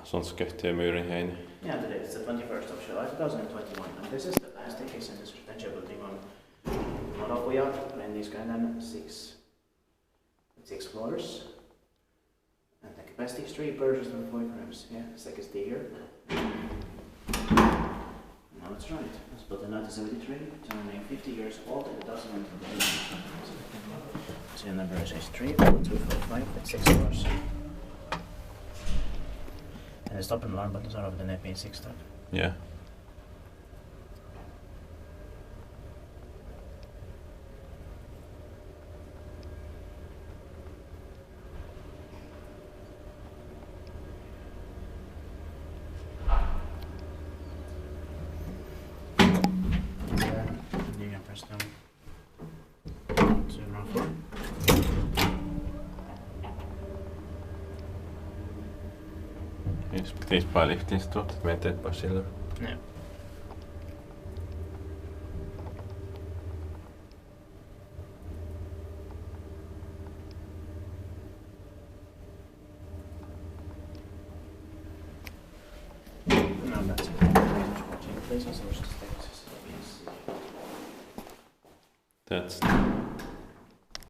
sånt ska till Myyrmäki. Yeah, today it's the 21st of July 2021, and this is the last vacation residential building on Norokuja, and these kind of six floors. And the capacity is 3 persons and 4 rooms. Yeah, second here. No, it's right. It's built in 1973. It's only 50 years old. It doesn't want to be. So the number is 34245 with 6 floors. And the stop and alarm buttons are over the net being 6 type. Yeah. You can press down to ground floor. Pitäis vaan liftistä tuolta, että me eteenpäin sillä. Yeah. No, that's it. Watching places or stairs. That's